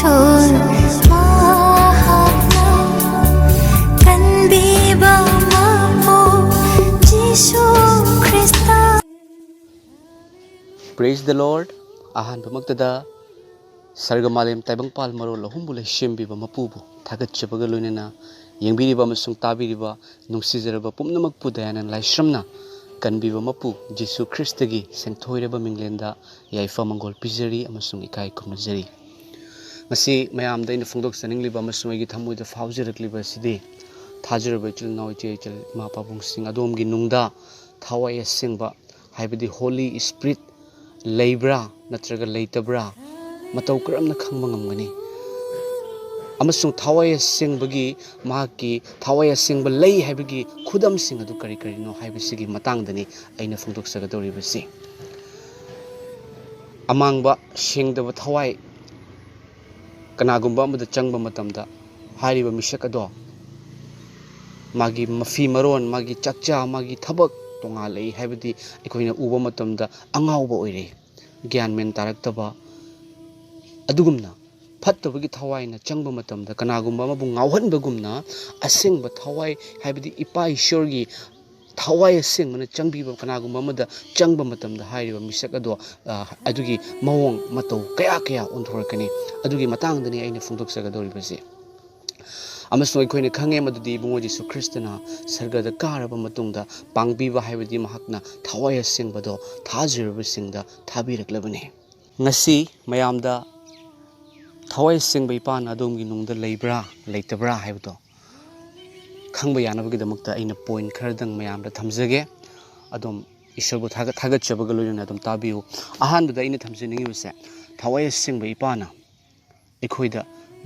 ꯏꯁꯣꯔ ꯃꯍꯥꯛꯅ ꯀꯟꯕꯤꯕ ꯃꯄꯨ Jesus Christ. Praise the Lord. ꯑꯍꯥꯟꯕꯃꯛꯇꯗ ꯁꯔꯒ ꯃꯥꯂꯦꯝ ꯇꯥꯏꯕꯪꯄꯥꯜ ꯃꯔꯣꯜ ꯑꯍꯨꯝꯕꯨ ꯂꯩꯁꯦꯝꯕꯤꯕ ꯃꯄꯨꯕꯨ ꯊꯥꯒꯠꯆꯕꯒ ꯂꯣꯏꯅꯅ ꯌꯦꯡꯕꯤꯔꯤꯕ ꯑꯃꯁꯨꯡ ꯇꯥꯕꯤꯔꯤꯕ ꯅꯨꯡꯁꯤꯖꯔꯕ ꯄꯨꯝꯅꯃꯛꯄꯨ ꯗꯌꯥꯅ ꯂꯥꯏꯁ꯭ꯔꯝꯅ ꯀꯟꯕꯤꯕ ꯃꯄꯨ ꯖꯤꯁꯨ ꯈ꯭ꯔꯤꯁꯇꯒꯤ ꯁꯦꯡꯊꯣꯏꯔꯕ ꯃꯤꯡꯂꯦꯟꯗ ꯌꯥꯏꯐ ꯃꯪꯒꯣꯜ ꯄꯤꯖꯔꯤ ꯑꯃꯁꯨꯡ ꯏꯀꯥꯏ ꯈꯨꯝꯅꯖꯔꯤ. ꯉꯁꯤ ꯃꯌꯥꯝꯗ ꯑꯩꯅ ꯐꯣꯡꯗꯣꯛꯆꯅꯤꯡꯂꯤꯕ ꯑꯃꯁꯨꯡ ꯑꯩꯒꯤ ꯊꯃꯣꯏꯗ ꯐꯥꯎꯖꯔꯛꯂꯤꯕ ꯑꯁꯤꯗꯤ ꯊꯥꯖꯔꯕ ꯏꯆꯤꯜ ꯏꯅꯥꯎ ꯏꯆꯦ ꯏꯆꯜ ꯏꯃꯥ ꯄꯥꯕꯨꯡꯁꯤꯡ ꯑꯗꯣꯝꯒꯤ ꯅꯨꯡꯗ ꯊꯋꯥꯏ ꯑꯁꯦꯡꯕ ꯍꯥꯏꯕꯗꯤ ꯍꯣꯂꯤ ꯁ꯭ꯄꯤꯔꯤꯠ ꯂꯩꯕ꯭ꯔꯥ ꯅꯠꯇ꯭ꯔꯒ ꯂꯩꯇꯕ꯭ꯔꯥ ꯃꯇꯧ ꯀꯔꯝꯅ ꯈꯪꯕ ꯉꯝꯒꯅꯤ ꯑꯃꯁꯨꯡ ꯊꯋꯥꯏ ꯑꯁꯦꯡꯕꯒꯤ ꯃꯍꯥꯛꯀꯤ ꯊꯋꯥꯏ ꯑꯁꯦꯡꯕ ꯂꯩ ꯍꯥꯏꯕꯒꯤ ꯈꯨꯗꯝꯁꯤꯡ ꯑꯗꯨ ꯀꯔꯤ ꯀꯔꯤꯅꯣ ꯍꯥꯏꯕꯁꯤꯒꯤ ꯃꯇꯥꯡꯗꯅꯤ ꯑꯩꯅ ꯐꯣꯡꯗꯣꯛꯆꯒꯗꯧꯔꯤꯕꯁꯤ. ꯑꯃꯥꯡꯕ ꯁꯦꯡꯗꯕ ꯊꯋꯥꯏ ꯀꯅꯥꯒꯨꯝꯕ ꯑꯃꯗ ꯆꯪꯕ ꯃꯇꯝꯗ ꯍꯥꯏꯔꯤꯕ ꯃꯤꯁꯛ ꯑꯗꯣ ꯃꯥꯒꯤ ꯃꯐꯤ ꯃꯔꯣꯟ ꯃꯥꯒꯤ ꯆꯥꯛꯆꯥ ꯃꯥꯒꯤ ꯊꯕꯛ ꯇꯣꯉꯥꯜꯂꯛꯏ ꯍꯥꯏꯕꯗꯤ ꯑꯩꯈꯣꯏꯅ ꯎꯕ ꯃꯇꯝꯗ ꯑꯉꯥꯎꯕ ꯑꯣꯏꯔꯦ, ꯒ꯭ꯌꯥꯟ ꯃꯦꯟ ꯇꯥꯔꯛꯇꯕ. ꯑꯗꯨꯒꯨꯝꯅ ꯐꯠꯇꯕꯒꯤ ꯊꯋꯥꯏꯅ ꯆꯪꯕ ꯃꯇꯝꯗ ꯀꯅꯥꯒꯨꯝꯕ ꯑꯃꯕꯨ ꯉꯥꯎꯍꯟꯕꯒꯨꯝꯅ ꯑꯁꯦꯡꯕ ꯊꯋꯥꯏ ꯍꯥꯏꯕꯗꯤ ꯏꯄꯥ ꯏꯁꯣꯔꯒꯤ ꯊꯋꯥꯏ ꯑꯁꯦꯡꯕꯅ ꯆꯪꯕꯤꯕ ꯀꯅꯥꯒꯨꯝꯕ ꯑꯃꯗ ꯆꯪꯕ ꯃꯇꯝꯗ ꯍꯥꯏꯔꯤꯕ ꯃꯤꯁꯛ ꯑꯗꯣ ꯑꯗꯨꯒꯤ ꯃꯑꯣꯡ ꯃꯇꯧ ꯀꯌꯥ ꯑꯣꯟꯊꯣꯔꯛꯀꯅꯤ. ꯑꯗꯨꯒꯤ ꯃꯇꯥꯡꯗꯅꯤ ꯑꯩꯅ ꯐꯣꯡꯗꯣꯛꯆꯒꯗꯧꯔꯤꯕꯁꯤ. ꯑꯃꯁꯨꯡ ꯑꯩꯈꯣꯏꯅ ꯈꯪꯉꯦ ꯃꯗꯨꯗꯤ ꯏꯕꯨꯡꯉꯣ ꯖꯤꯁꯨ ꯈ꯭ꯔꯤꯁꯇꯅ ꯁꯔꯒꯗ ꯀꯥꯔꯕ ꯃꯇꯨꯡꯗ ꯄꯥꯡꯕꯤꯕ ꯍꯥꯏꯕꯗꯤ ꯃꯍꯥꯛꯅ ꯊꯋꯥꯏ ꯑꯁꯦꯡꯕꯗꯣ ꯊꯥꯖꯔꯕꯁꯤꯡꯗ ꯊꯥꯕꯤꯔꯛꯂꯕꯅꯤ. ꯉꯁꯤ ꯃꯌꯥꯝꯗ ꯊꯋꯥꯏ ꯑꯁꯦꯡꯕ ꯏꯄꯥꯅ ꯑꯗꯣꯝꯒꯤ ꯅꯨꯡꯗ ꯂꯩꯕ꯭ꯔꯥ ꯂꯩꯇꯕ꯭ꯔꯥ ꯍꯥꯏꯕꯗꯣ ꯈꯪꯕ ꯌꯥꯅꯕꯒꯤꯗꯃꯛꯇ ꯑꯩꯅ ꯄꯣꯏꯟ ꯈꯔꯗꯪ ꯃꯌꯥꯝꯗ ꯊꯝꯖꯒꯦ. ꯑꯗꯣꯝ ꯏꯁꯣꯔꯕꯨ ꯊꯥꯒꯠꯆꯕꯒ ꯂꯣꯏꯅꯅ ꯑꯗꯨꯝ ꯇꯥꯕꯤꯌꯨ. ꯑꯍꯥꯟꯕꯗ ꯑꯩꯅ ꯊꯝꯖꯅꯤꯡꯉꯤꯕꯁꯦ ꯊꯋꯥꯏ ꯑꯁꯦꯡꯕ ꯏꯄꯥꯅ ꯑꯩꯈꯣꯏꯗ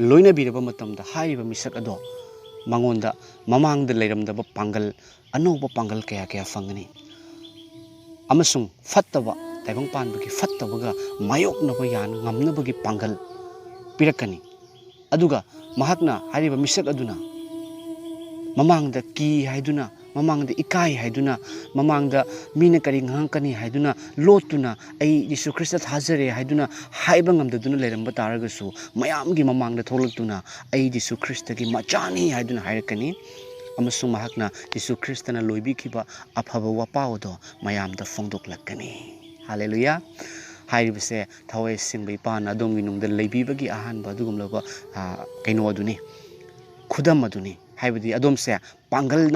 ꯂꯣꯏꯅꯕꯤꯔꯕ ꯃꯇꯝꯗ ꯍꯥꯏꯔꯤꯕ ꯃꯤꯁꯛ ꯑꯗꯣ ꯃꯉꯣꯟꯗ ꯃꯃꯥꯡꯗ ꯂꯩꯔꯝꯗꯕ ꯄꯥꯡꯒꯜ ꯑꯅꯧꯕ ꯄꯥꯡꯒꯜ ꯀꯌꯥ ꯐꯪꯒꯅꯤ ꯑꯃꯁꯨꯡ ꯐꯠꯇꯕ ꯇꯥꯏꯕꯪꯄꯥꯟꯕꯒꯤ ꯐꯠꯇꯕꯒ ꯃꯥꯌꯣꯛꯅꯕ ꯉꯝꯅꯕꯒꯤ ꯄꯥꯡꯒꯜ ꯄꯤꯔꯛꯀꯅꯤ. ꯑꯗꯨꯒ ꯃꯍꯥꯛꯅ ꯍꯥꯏꯔꯤꯕ ꯃꯤꯁꯛ ꯑꯗꯨꯅ ꯃꯃꯥꯡꯗ ꯀꯤ ꯍꯥꯏꯗꯨꯅ ꯃꯃꯥꯡꯗ ꯏꯀꯥꯏ ꯍꯥꯏꯗꯨꯅ ꯃꯃꯥꯡꯗ ꯃꯤꯅ ꯀꯔꯤ ꯉꯥꯡꯉꯛꯀꯅꯤ ꯍꯥꯏꯗꯨꯅ ꯂꯣꯠꯇꯨꯅ ꯑꯩ ꯌꯤꯁꯨ ꯈ꯭ꯔꯤꯁꯇ ꯊꯥꯖꯔꯦ ꯍꯥꯏꯗꯨꯅ ꯍꯥꯏꯕ ꯉꯝꯗꯗꯨꯅ ꯂꯩꯔꯝꯕ ꯇꯥꯔꯒꯁꯨ ꯃꯌꯥꯝꯒꯤ ꯃꯃꯥꯡꯗ ꯊꯣꯛꯂꯛꯇꯨꯅ ꯑꯩ ꯌꯤꯁꯨ ꯈ꯭ꯔꯤꯁꯇꯒꯤ ꯃꯆꯥꯅꯤ ꯍꯥꯏꯗꯨꯅ ꯍꯥꯏꯔꯛꯀꯅꯤ. ꯑꯃꯁꯨꯡ ꯃꯍꯥꯛꯅ ꯌꯤꯁꯨ ꯈ꯭ꯔꯤꯁꯇꯅ ꯂꯣꯏꯕꯤꯈꯤꯕ ꯑꯐꯕ ꯋꯥꯄꯥꯎ ꯑꯗꯣ ꯃꯌꯥꯝꯗ ꯐꯣꯡꯗꯣꯛꯂꯛꯀꯅꯤ. ꯍꯜꯂꯦꯂꯨꯌꯥ. ꯍꯥꯏꯔꯤꯕꯁꯦ ꯊꯋꯥꯏ ꯑꯁꯦꯡꯕ ꯏꯄꯥꯅ ꯑꯗꯣꯝꯒꯤ ꯅꯨꯡꯗ ꯂꯩꯕꯤꯕꯒꯤ ꯑꯍꯥꯟꯕ ꯑꯗꯨꯒꯨꯝꯂꯕ ꯀꯩꯅꯣ ꯑꯗꯨꯅꯤ, ꯈꯨꯗꯝ ꯑꯗꯨꯅꯤ. ꯍꯥꯏꯕꯗꯤ ꯑꯗꯣꯝꯁꯦ ꯄꯥꯡꯒꯜ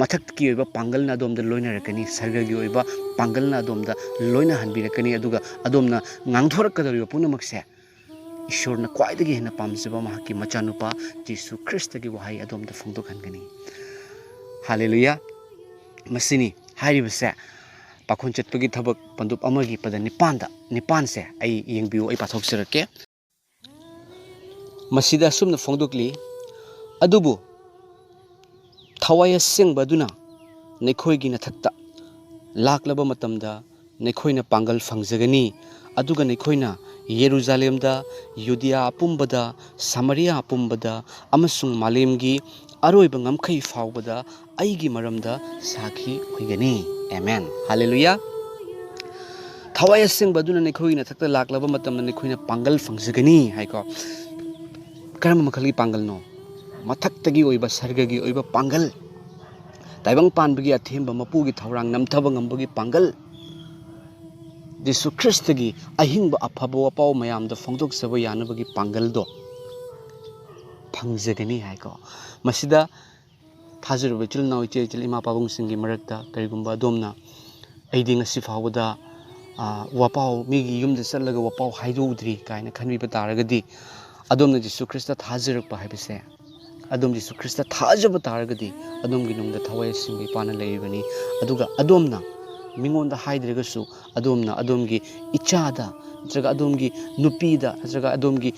ꯃꯊꯛꯀꯤ ꯑꯣꯏꯕ ꯄꯥꯡꯒꯜꯅ ꯑꯗꯣꯝꯗ ꯂꯣꯏꯅꯔꯛꯀꯅꯤ, ꯁꯔꯒꯒꯤ ꯑꯣꯏꯕ ꯄꯥꯡꯒꯜꯅ ꯑꯗꯣꯝꯗ ꯂꯣꯏꯅꯍꯟꯕꯤꯔꯛꯀꯅꯤ. ꯑꯗꯨꯒ ꯑꯗꯣꯝꯅ ꯉꯥꯡꯊꯣꯔꯛꯀꯗꯧꯔꯤꯕ ꯄꯨꯝꯅꯃꯛꯁꯦ ꯏꯁꯣꯔꯅ ꯈ꯭ꯋꯥꯏꯗꯒꯤ ꯍꯦꯟꯅ ꯄꯥꯝꯖꯕ ꯃꯍꯥꯛꯀꯤ ꯃꯆꯥꯅꯨꯄꯥ ꯖꯤꯁꯨ ꯈ꯭ꯔꯤꯁꯇꯒꯤ ꯋꯥꯍꯩ ꯑꯗꯣꯝꯗ ꯐꯣꯡꯗꯣꯛꯍꯟꯒꯅꯤ. ꯍꯜꯂꯦꯂꯨꯌꯥ. ꯃꯁꯤꯅꯤ ꯍꯥꯏꯔꯤꯕꯁꯦ ꯄꯥꯈꯣꯟ ꯆꯠꯄꯒꯤ ꯊꯕꯛ ꯄꯟꯗꯨꯞ ꯑꯃꯒꯤ ꯄꯗ ꯅꯤꯄꯥꯟꯁꯦ ꯑꯩ ꯌꯦꯡꯕꯤꯌꯨ, ꯑꯩ ꯄꯥꯊꯣꯛꯆꯔꯛꯀꯦ. ꯃꯁꯤꯗ ꯑꯁꯨꯝꯅ ꯐꯣꯡꯗꯣꯛꯂꯤ, ꯑꯗꯨꯕꯨ ꯊꯋꯥꯏ ꯑꯁꯦꯡꯕ ꯑꯗꯨꯅ ꯅꯈꯣꯏꯒꯤ ꯅꯊꯛꯇ ꯂꯥꯛꯂꯕ ꯃꯇꯝꯗ ꯅꯈꯣꯏꯅ ꯄꯥꯡꯒꯜ ꯐꯪꯖꯒꯅꯤ. ꯑꯗꯨꯒ ꯅꯈꯣꯏꯅ ꯌꯦꯔꯨꯁꯥꯂꯦꯝꯗ, ꯌꯨꯗꯤꯌꯥ ꯑꯄꯨꯝꯕꯗ, ꯁꯃꯥꯔꯤꯌꯥ ꯑꯄꯨꯝꯕꯗ ꯑꯃꯁꯨꯡ ꯃꯥꯂꯦꯝꯒꯤ ꯑꯔꯣꯏꯕ ꯉꯝꯈꯩ ꯐꯥꯎꯕꯗ ꯑꯩꯒꯤ ꯃꯔꯝꯗ ꯁꯥꯈꯤ ꯑꯣꯏꯒꯅꯤ. ꯑꯦꯃꯦꯟ. ꯍꯜꯂꯦꯂꯨꯌꯥ. ꯊꯋꯥꯏ ꯑꯁꯦꯡꯕ ꯑꯗꯨꯅ ꯅꯈꯣꯏꯒꯤ ꯅꯊꯛꯇ ꯂꯥꯛꯂꯕ ꯃꯇꯝꯗ ꯅꯈꯣꯏꯅ ꯄꯥꯡꯒꯜ ꯐꯪꯖꯒꯅꯤ ꯍꯥꯏꯀꯣ. ꯀꯔꯝꯕ ꯃꯈꯜꯒꯤ ꯄꯥꯡꯒꯜꯅꯣ? ꯃꯊꯛꯇꯒꯤ ꯑꯣꯏꯕ ꯁꯔꯒꯒꯤ ꯑꯣꯏꯕ ꯄꯥꯡꯒꯜ, ꯇꯥꯏꯕꯪꯄꯥꯟꯕꯒꯤ ꯑꯊꯦꯝꯕ ꯃꯄꯨꯒꯤ ꯊꯧꯔꯥꯡ ꯅꯝꯊꯕ ꯉꯝꯕꯒꯤ ꯄꯥꯡꯒꯜ, ꯌꯤꯁꯨ ꯈ꯭ꯔꯤꯁꯇꯒꯤ ꯑꯍꯤꯡꯕ ꯑꯐꯕ ꯋꯥꯄꯥꯎ ꯃꯌꯥꯝꯗ ꯐꯣꯡꯗꯣꯛꯆꯕ ꯌꯥꯅꯕꯒꯤ ꯄꯥꯡꯒꯜꯗꯣ ꯐꯪꯖꯒꯅꯤ ꯍꯥꯏꯀꯣ. ꯃꯁꯤꯗ ꯊꯥꯖꯔꯨꯕ ꯏꯆꯤꯜ ꯏꯅꯥꯎ ꯏꯆꯦ ꯏꯆꯜ ꯏꯃꯥ ꯄꯥꯕꯨꯡꯁꯤꯡꯒꯤ ꯃꯔꯛꯇ ꯀꯔꯤꯒꯨꯝꯕ ꯑꯗꯣꯝꯅ ꯑꯩꯗꯤ ꯉꯁꯤ ꯐꯥꯎꯕꯗ ꯋꯥꯄꯥꯎ ꯃꯤꯒꯤ ꯌꯨꯝꯗ ꯆꯠꯂꯒ ꯋꯥꯄꯥꯎ ꯍꯥꯏꯗꯣꯛꯎꯗ꯭ꯔꯤ ꯀꯥꯏꯅ ꯈꯟꯕꯤꯕ ꯇꯥꯔꯒꯗꯤ ꯑꯗꯣꯝꯅ ꯖꯤꯁꯨ ꯈ꯭ꯔꯤꯁꯇ ꯊꯥꯖꯔꯛꯄ ꯍꯥꯏꯕꯁꯦ, ꯑꯗꯣꯝ ꯖꯤꯁꯨ ꯈ꯭ꯔꯤꯁꯇ ꯊꯥꯖꯕ ꯇꯥꯔꯒꯗꯤ ꯑꯗꯣꯝꯒꯤ ꯅꯨꯡꯗ ꯊꯋꯥꯏ ꯑꯁꯦꯡꯕ ꯏꯄꯥꯅ ꯂꯩꯔꯤꯕꯅꯤ. ꯑꯗꯨꯒ ꯑꯗꯣꯝꯅ ꯃꯤꯉꯣꯟꯗ ꯍꯥꯏꯗ꯭ꯔꯒꯁꯨ ꯑꯗꯣꯝꯅ ꯑꯗꯣꯝꯒꯤ ꯏꯆꯥꯗ ꯅꯠꯇ꯭ꯔꯒ ꯑꯗꯣꯝꯒꯤ ꯅꯨꯄꯤꯗ ꯅꯠꯇ꯭ꯔꯒ ꯑꯗꯣꯝꯒꯤ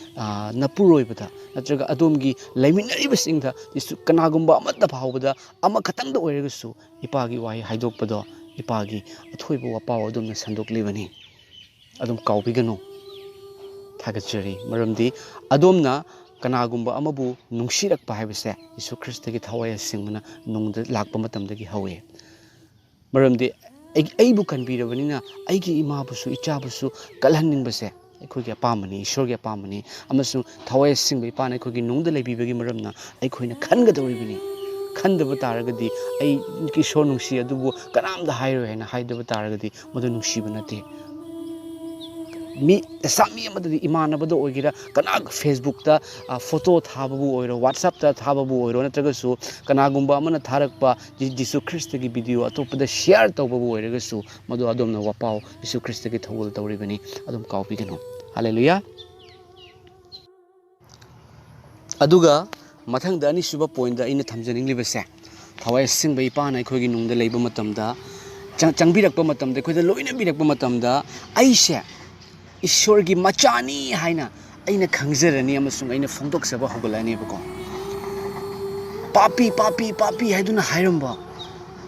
ꯅꯄꯨꯔꯣꯏꯕꯗ ꯅꯠꯇ꯭ꯔꯒ ꯑꯗꯣꯝꯒꯤ ꯂꯩꯃꯤꯟꯅꯔꯤꯕꯁꯤꯡꯗ ꯀꯅꯥꯒꯨꯝꯕ ꯑꯃꯠꯇ ꯐꯥꯎꯕꯗ ꯑꯃꯈꯛꯇꯪꯗ ꯑꯣꯏꯔꯒꯁꯨ ꯏꯄꯥꯒꯤ ꯋꯥꯍꯩ ꯍꯥꯏꯗꯣꯛꯄꯗꯣ ꯏꯄꯥꯒꯤ ꯑꯊꯣꯏꯕ ꯋꯥꯄꯥꯎ ꯑꯗꯣꯝꯅ ꯁꯟꯗꯣꯛꯂꯤꯕꯅꯤ. ꯑꯗꯨꯝ ꯀꯥꯎꯕꯤꯒꯅꯨ. ꯊꯥꯒꯠꯆꯔꯤ. ꯃꯔꯝꯗꯤ ꯑꯗꯣꯝꯅ ꯀꯅꯥꯒꯨꯝꯕ ꯑꯃꯕु ꯅꯨꯡꯁꯤꯔꯛꯄ ꯍꯥꯏꯕꯁꯦ ꯌꯤꯁꯨ ꯈ꯭ꯔꯤꯁꯇꯒꯤ ꯊꯋꯥꯏ ꯑꯁꯦꯡꯕꯅ ꯅꯨꯡꯗ ꯂꯥꯛꯄ ꯃꯇꯝꯗꯒꯤ ꯍꯧꯋꯤ. ꯃꯔꯝꯗꯤ ꯑꯩꯕꯨ ꯀꯟꯕꯤꯔꯕꯅꯤꯅ ꯑꯩꯒꯤ ꯏꯃꯥꯕꯨꯁꯨ ꯏꯆꯥꯕꯨꯁꯨ ꯀꯜꯍꯟꯅꯤꯡꯕꯁꯦ ꯑꯩꯈꯣꯏꯒꯤ ꯑꯄꯥꯝꯕꯅꯤ ꯏꯁꯣꯔꯒꯤ ꯑꯄꯥꯝꯕꯅꯤ ꯑꯃꯁꯨꯡ ꯊꯋꯥꯏ ꯑꯁꯦꯡꯕ ꯏꯄꯥꯅ ꯑꯩꯈꯣꯏꯒꯤ ꯅꯨꯡꯗ ꯂꯩꯕꯤꯕꯒꯤ ꯃꯔꯝꯅ ꯑꯩꯈꯣꯏꯅ ꯈꯟꯒꯗꯧꯔꯤꯕꯅꯤ ꯈꯟꯗꯕ ꯇꯥꯔꯒꯗꯤ ꯑꯩ ꯏꯁꯣꯔ ꯅꯨꯡꯁꯤ ꯑꯗꯨꯕꯨ ꯀꯅꯥꯝꯇ ꯍꯥꯏꯔꯣꯏ ꯍꯥꯏꯅ ꯍꯥꯏꯗꯕ ꯇꯥꯔꯒꯗꯤ ꯃꯗꯨ ꯅꯨꯡꯁꯤꯕ ꯅꯠꯇꯦ ꯃꯤ ꯑꯃꯗꯗꯤ ꯏꯃꯥꯟꯅꯕꯗ ꯑꯣꯏꯒꯦꯔꯥ ꯀꯅꯥ ꯐꯦꯁꯕꯨꯛꯇ ꯐꯣꯇꯣ ꯊꯥꯕꯕꯨ ꯑꯣꯏꯔꯣ ꯋꯥꯠꯁꯑꯞꯇ ꯊꯥꯕꯕꯨ ꯑꯣꯏꯔꯣ ꯅꯠꯇ꯭ꯔꯒꯁꯨ ꯀꯅꯥꯒꯨꯝꯕ ꯑꯃꯅ ꯊꯥꯔꯛꯄ ꯖꯤꯁꯨ ꯈ꯭ꯔꯤꯁꯇꯒꯤ ꯚꯤꯗꯤꯑꯣ ꯑꯇꯣꯞꯄꯗ ꯁꯤꯌꯥꯔ ꯇꯧꯕꯕꯨ ꯑꯣꯏꯔꯒꯁꯨ ꯃꯗꯨ ꯑꯗꯣꯝꯅ ꯋꯥꯄꯥꯎ ꯖꯤꯁꯨ ꯈ꯭ꯔꯤꯁꯇꯒꯤ ꯊꯧꯒꯜ ꯇꯧꯔꯤꯕꯅꯤ ꯑꯗꯨꯝ ꯀꯥꯎꯕꯤꯒꯅꯨ ꯍꯜꯂꯦꯂꯨꯌꯥ ꯑꯗꯨꯒ ꯃꯊꯪꯗ ꯑꯅꯤꯁꯨꯕ ꯄꯣꯏꯟꯗ ꯑꯩꯅ ꯊꯝꯖꯅꯤꯡꯂꯤꯕꯁꯦ ꯊꯋꯥꯏ ꯑꯁꯦꯡꯕ ꯏꯄꯥꯅ ꯑꯩꯈꯣꯏꯒꯤ ꯅꯨꯡꯗ ꯂꯩꯕ ꯃꯇꯝꯗ ꯆꯪꯕꯤꯔꯛꯄ ꯃꯇꯝꯗ ꯑꯩꯈꯣꯏꯗ ꯂꯣꯏꯅꯕꯤꯔꯛꯄ ꯃꯇꯝꯗ ꯑꯩꯁꯦ ꯏꯁꯣꯔꯒꯤ ꯃꯆꯥꯅꯤ ꯍꯥꯏꯅ ꯑꯩꯅ ꯈꯪꯖꯔꯅꯤ ꯑꯃꯁꯨꯡ ꯑꯩꯅ ꯐꯣꯡꯗꯣꯛꯆꯕ ꯍꯧꯒꯠꯂꯛꯑꯅꯦꯕꯀꯣ ꯄꯥꯄꯤ ꯄꯥꯄꯤ ꯄꯥꯄꯤ ꯍꯥꯏꯗꯨꯅ ꯍꯥꯏꯔꯝꯕ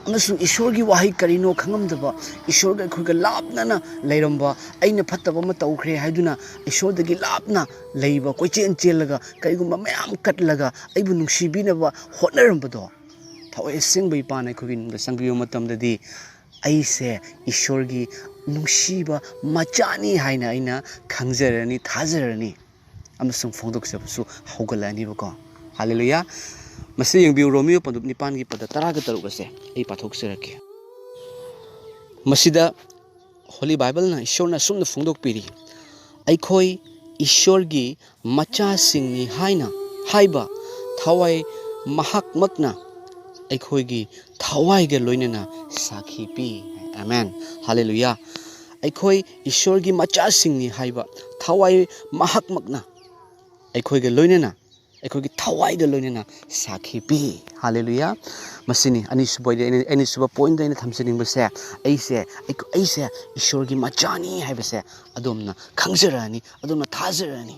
ꯑꯃꯁꯨꯡ ꯏꯁꯣꯔꯒꯤ ꯋꯥꯍꯩ ꯀꯔꯤꯅꯣ ꯈꯪꯉꯝꯗꯕ ꯏꯁꯣꯔꯒ ꯑꯩꯈꯣꯏꯒ ꯂꯥꯞꯅꯅ ꯂꯩꯔꯝꯕ ꯑꯩꯅ ꯐꯠꯇꯕ ꯑꯃ ꯇꯧꯈ꯭ꯔꯦ ꯍꯥꯏꯗꯨꯅ ꯏꯁꯣꯔꯗꯒꯤ ꯂꯥꯞꯅ ꯂꯩꯕ ꯀꯣꯏꯆꯦꯟ ꯆꯦꯜꯂꯒ ꯀꯔꯤꯒꯨꯝꯕ ꯃꯌꯥꯝ ꯀꯠꯂꯒ ꯑꯩꯕꯨ ꯅꯨꯡꯁꯤꯕꯤꯅꯕ ꯍꯣꯠꯅꯔꯝꯕꯗꯣ ꯊꯋꯥꯏ ꯑꯁꯦꯡꯕ ꯏꯄꯥꯅ ꯑꯩꯈꯣꯏꯒꯤ ꯅꯨꯡꯗ ꯆꯪꯕꯤꯕ ꯃꯇꯝꯗꯗꯤ ꯑꯩꯁꯦ ꯏꯁꯣꯔꯒꯤ ꯅꯨꯡꯁꯤꯕ ꯃꯆꯥꯅꯤ ꯍꯥꯏꯅ ꯑꯩꯅ ꯈꯪꯖꯔꯅꯤ ꯊꯥꯖꯔꯅꯤ ꯑꯃꯁꯨꯡ ꯐꯣꯡꯗꯣꯛꯆꯕꯁꯨ ꯍꯧꯒꯠꯂꯛꯑꯅꯤꯕꯀꯣ ꯍꯜꯂꯦꯂꯨꯌꯥ ꯃꯁꯤ ꯌꯦꯡꯕꯤꯌꯨ ꯔꯣꯃꯤꯌꯣ ꯄꯟꯗꯨꯞ 9ꯒꯤ ꯄꯗ 13 ꯑꯁꯦ ꯑꯩ ꯄꯥꯊꯣꯛꯆꯔꯛꯀꯦ ꯃꯁꯤꯗ ꯍꯣꯂꯤ ꯕꯥꯏꯕꯜꯅ ꯏꯁꯣꯔꯅ ꯑꯁꯨꯝꯅ ꯐꯣꯡꯗꯣꯛꯄꯤꯔꯤ ꯑꯩꯈꯣꯏ ꯏꯁꯣꯔꯒꯤ ꯃꯆꯥꯁꯤꯡꯅꯤ ꯍꯥꯏꯅ ꯍꯥꯏꯕ ꯊꯋꯥꯏ ꯃꯍꯥꯛꯃꯛꯅ ꯑꯩꯈꯣꯏꯒꯤ ꯊꯋꯥꯏꯒ ꯂꯣꯏꯅꯅ ꯁꯥꯈꯤ ꯄꯤ ꯑꯃꯦꯟ ꯍꯜꯂꯦꯂꯨꯌꯥ ꯑꯩꯈꯣই ꯏꯁꯣꯔꯒꯤ ꯃꯆꯥꯁꯤꯡꯅꯤ ꯍꯥꯏꯕ ꯊꯋꯥꯏ ꯃꯍꯥꯛꯃꯛꯅ ꯑꯩꯈꯣꯏꯒ ꯂꯣꯏꯅꯅ ꯑꯩꯈꯣꯏꯒꯤ ꯊꯋꯥꯏꯒ ꯂꯣꯏꯅꯅ ꯁꯥꯈꯤ ꯄꯤ ꯍꯜꯂꯦꯂꯨꯌꯥ ꯃꯁꯤꯅꯤ ꯑꯅꯤꯁꯨꯕ ꯄꯣꯏꯟꯗ ꯑꯩꯅ ꯊꯝꯖꯅꯤꯡꯕꯁꯦ ꯑꯩꯁꯦ ꯏꯁꯣꯔꯒꯤ ꯃꯆꯥꯅꯤ ꯍꯥꯏꯕꯁꯦ ꯑꯗꯣꯝꯅ ꯈꯪꯖꯔꯛꯑꯅꯤ ꯑꯗꯣꯝꯅ ꯊꯥꯖꯔꯛꯑꯅꯤ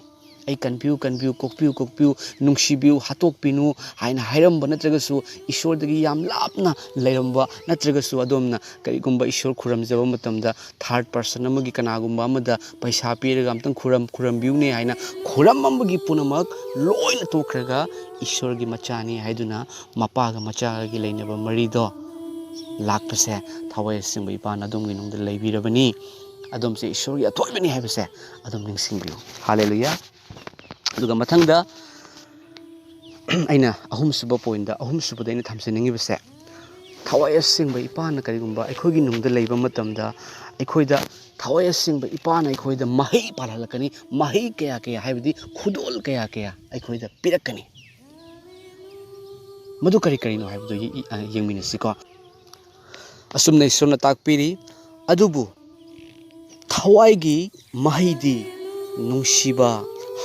ꯑꯩ ꯀꯟꯕꯤꯌꯨ ꯀꯣꯛꯄꯤꯌꯨ ꯅꯨꯡꯁꯤꯕꯤꯌꯨ ꯍꯥꯠꯇꯣꯛꯄꯤꯅꯨ ꯍꯥꯏꯅ ꯍꯥꯏꯔꯝꯕ ꯅꯠꯇ꯭ꯔꯒꯁꯨ ꯏꯁꯣꯔꯗꯒꯤ ꯌꯥꯝ ꯂꯥꯞꯅ ꯂꯩꯔꯝꯕ ꯅꯠꯇ꯭ꯔꯒꯁꯨ ꯑꯗꯣꯝꯅ ꯀꯔꯤꯒꯨꯝꯕ ꯏꯁꯣꯔ ꯈꯨꯔꯨꯝꯖꯕ ꯃꯇꯝꯗ ꯊꯥꯔꯠ ꯄꯔꯁꯟ ꯑꯃꯒꯤ ꯀꯅꯥꯒꯨꯝꯕ ꯑꯃꯗ ꯄꯩꯁꯥ ꯄꯤꯔꯒ ꯑꯝꯇꯪ ꯈꯨꯔꯝꯕꯤꯌꯨꯅꯦ ꯍꯥꯏꯅ ꯈꯨꯔꯝꯕꯒꯤ ꯄꯨꯝꯅꯃꯛ ꯂꯣꯏꯅ ꯇꯣꯛꯈ꯭ꯔꯒ ꯏꯁꯣꯔꯒꯤ ꯃꯆꯥꯅꯤ ꯍꯥꯏꯗꯨꯅ ꯃꯄꯥꯒ ꯃꯆꯥꯒꯒꯤ ꯂꯩꯅꯕ ꯃꯔꯤꯗꯣ ꯂꯥꯛꯄꯁꯦ ꯊꯋꯥꯏ ꯑꯁꯦꯡꯕ ꯏꯄꯥꯅ ꯑꯗꯣꯝꯒꯤ ꯅꯨꯡꯗ ꯂꯩꯕꯤꯔꯕꯅꯤ ꯑꯗꯣꯝꯁꯦ ꯏꯁꯣꯔꯒꯤ ꯑꯊꯣꯏꯕꯅꯤ ꯍꯥꯏꯕꯁꯦ ꯑꯗꯨꯝ ꯅꯤꯡꯁꯤꯡꯕꯤꯌꯨ ꯍꯜꯂꯦꯂꯨꯌꯥ ꯑꯗꯨꯒ ꯃꯊꯪꯗ ꯑꯩꯅ ꯑꯍꯨꯝꯁꯨꯕꯗ ꯑꯩꯅ ꯊꯝꯖꯅꯤꯡꯉꯤꯕꯁꯦ ꯊꯋꯥꯏ ꯑꯁꯦꯡꯕ ꯏꯄꯥꯅ ꯀꯔꯤꯒꯨꯝꯕ ꯑꯩꯈꯣꯏꯒꯤ ꯅꯨꯡꯗ ꯂꯩꯕ ꯃꯇꯝꯗ ꯑꯩꯈꯣꯏꯗ ꯊꯋꯥꯏ ꯑꯁꯦꯡꯕ ꯏꯄꯥꯅ ꯑꯩꯈꯣꯏꯗ ꯃꯍꯩ ꯄꯥꯜꯍꯜꯂꯛꯀꯅꯤ ꯃꯍꯩ ꯀꯌꯥ ꯍꯥꯏꯕꯗꯤ ꯈꯨꯗꯣꯜ ꯀꯌꯥ ꯑꯩꯈꯣꯏꯗ ꯄꯤꯔꯛꯀꯅꯤ ꯃꯗꯨ ꯀꯔꯤꯅꯣ ꯍꯥꯏꯕꯗꯨ ꯌꯦꯡꯃꯤꯟꯅꯁꯤꯀꯣ ꯑꯁꯨꯝꯅ ꯏꯁꯣꯔꯅ ꯇꯥꯛꯄꯤꯔꯤ ꯑꯗꯨꯕꯨ ꯊꯋꯥꯏꯒꯤ ꯃꯍꯩꯗꯤ ꯅꯨꯡꯁꯤꯕ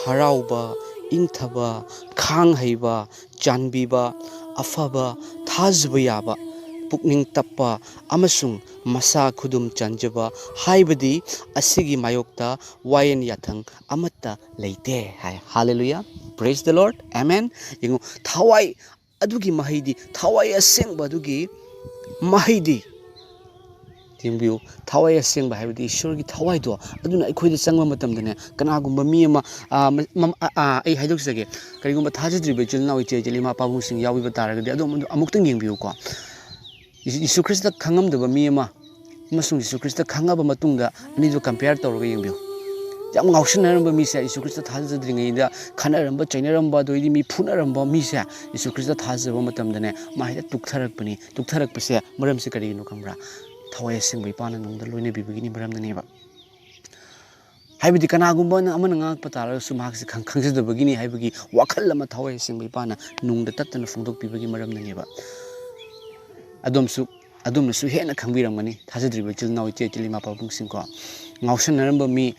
ꯍꯔꯥꯎꯕ ꯏꯪꯊꯕ ꯈꯥꯡ ꯍꯩꯕ ꯆꯥꯟꯕꯤꯕ ꯑꯐꯕ ꯊꯥꯖꯕ ꯌꯥꯕ ꯄꯨꯛꯅꯤꯡ ꯇꯞꯄ ꯑꯃꯁꯨꯡ ꯃꯁꯥ ꯈꯨꯗꯨꯝ ꯆꯟꯖꯕ ꯍꯥꯏꯕꯗꯤ ꯑꯁꯤꯒꯤ ꯃꯥꯌꯣꯛꯇ ꯋꯥꯌꯦꯟ ꯌꯥꯊꯪ ꯑꯃꯠꯇ ꯂꯩꯇꯦ ꯍꯥꯏ ꯍꯜꯂꯦꯂꯨꯌꯥ ꯄ꯭ꯔꯦꯖ ꯗ ꯂꯣꯔꯗ ꯑꯃꯦꯟ ꯌꯦꯡꯉꯨ ꯊꯋꯥꯏ ꯑꯗꯨꯒꯤ ꯃꯍꯩꯗꯤ ꯊꯋꯥꯏ ꯑꯁꯦꯡꯕ ꯑꯗꯨꯒꯤ ꯃꯍꯩꯗꯤ ꯌꯦꯡꯕꯤꯌꯨ ꯊꯋꯥꯏ ꯑꯁꯦꯡꯕ ꯍꯥꯏꯕꯗꯤ ꯏꯁꯣꯔꯒꯤ ꯊꯋꯥꯏꯗꯣ ꯑꯗꯨꯅ ꯑꯩꯈꯣꯏꯗ ꯆꯪꯕ ꯃꯇꯝꯗꯅꯦ ꯀꯅꯥꯒꯨꯝꯕ ꯃꯤ ꯑꯃ ꯑꯩ ꯍꯥꯏꯗꯣꯛꯆꯒꯦ ꯀꯔꯤꯒꯨꯝꯕ ꯊꯥꯖꯗ꯭ꯔꯤꯕ ꯏꯆꯤꯜ ꯏꯅꯥꯎ ꯏꯆꯦ ꯏꯃꯥ ꯄꯥꯕꯨꯡꯁꯤꯡ ꯌꯥꯎꯕꯤꯕ ꯇꯥꯔꯒꯗꯤ ꯑꯗꯨꯝ ꯑꯃꯨꯛꯇꯪ ꯌꯦꯡꯕꯤꯌꯨꯀꯣ ꯌꯤꯁꯨ ꯈ꯭ꯔꯤꯁꯇ ꯈꯪꯉꯝꯗꯕ ꯃꯤ ꯑꯃ ꯑꯃꯁꯨꯡ ꯌꯤꯁꯨ ꯈ꯭ꯔꯤꯁꯇ ꯈꯪꯉꯕ ꯃꯇꯨꯡꯗ ꯑꯅꯤꯗꯨ ꯀꯝꯄꯤꯌꯔ ꯇꯧꯔꯒ ꯌꯦꯡꯕꯤꯌꯨ ꯌꯥꯝ ꯉꯥꯎꯁꯤꯟꯅꯔꯝꯕ ꯃꯤꯁꯦ ꯌꯤꯁꯨ ꯈ꯭ꯔꯤꯁꯇ ꯊꯥꯖꯗ꯭ꯔꯤꯉꯩꯗ ꯈꯟꯅꯔꯝꯕ ꯆꯩꯅꯔꯝꯕ ꯑꯗꯩꯗꯤ ꯃꯤ ꯐꯨꯅꯔꯝꯕ ꯃꯤꯁꯦ ꯌꯤꯁꯨ ꯈ꯭ꯔꯤꯁꯇ ꯊꯥꯖꯕ ꯃꯇꯝꯗꯅꯦ ꯃꯥ ꯍꯦꯛꯇ ꯇꯨꯛꯊꯔꯛꯄꯁꯦ ꯃꯔꯝꯁꯦ ꯀꯔꯤꯒꯤꯅꯣ ꯈꯪꯕ꯭ꯔꯥ ꯊꯋꯥꯏ ꯑꯁꯦꯡꯕ ꯏꯄꯥꯅ ꯅꯨꯡꯗ ꯂꯣꯏꯅꯕꯤꯕꯒꯤꯅꯤ ꯃꯔꯝꯅꯅꯦꯕ ꯍꯥꯏꯕꯗꯤ ꯀꯅꯥꯒꯨꯝꯕ ꯑꯃꯅ ꯉꯥꯡꯉꯛꯄ ꯇꯥꯔꯒꯁꯨ ꯃꯍꯥꯛꯁꯦ ꯈꯪꯖꯗꯕꯒꯤꯅꯤ ꯍꯥꯏꯕꯒꯤ ꯋꯥꯈꯜ ꯑꯃ ꯊꯋꯥꯏ ꯑꯁꯦꯡꯕ ꯏꯄꯥꯅ ꯅꯨꯡꯗ ꯇꯠꯇꯅ ꯐꯣꯡꯗꯣꯛꯄꯤꯕꯒꯤ ꯃꯔꯝꯅꯅꯦꯕ ꯑꯗꯣꯝꯅꯁꯨ ꯍꯦꯟꯅ ꯈꯪꯕꯤꯔꯝꯒꯅꯤ ꯊꯥꯖꯗ꯭ꯔꯤꯕ ꯏꯆꯤꯜ ꯏꯅꯥꯎ ꯏꯆꯦ ꯏꯃꯥ ꯄꯥꯕꯨꯡꯁꯤꯡꯀꯣ ꯉꯥꯎꯁꯟꯅꯔꯝꯕ ꯃꯤ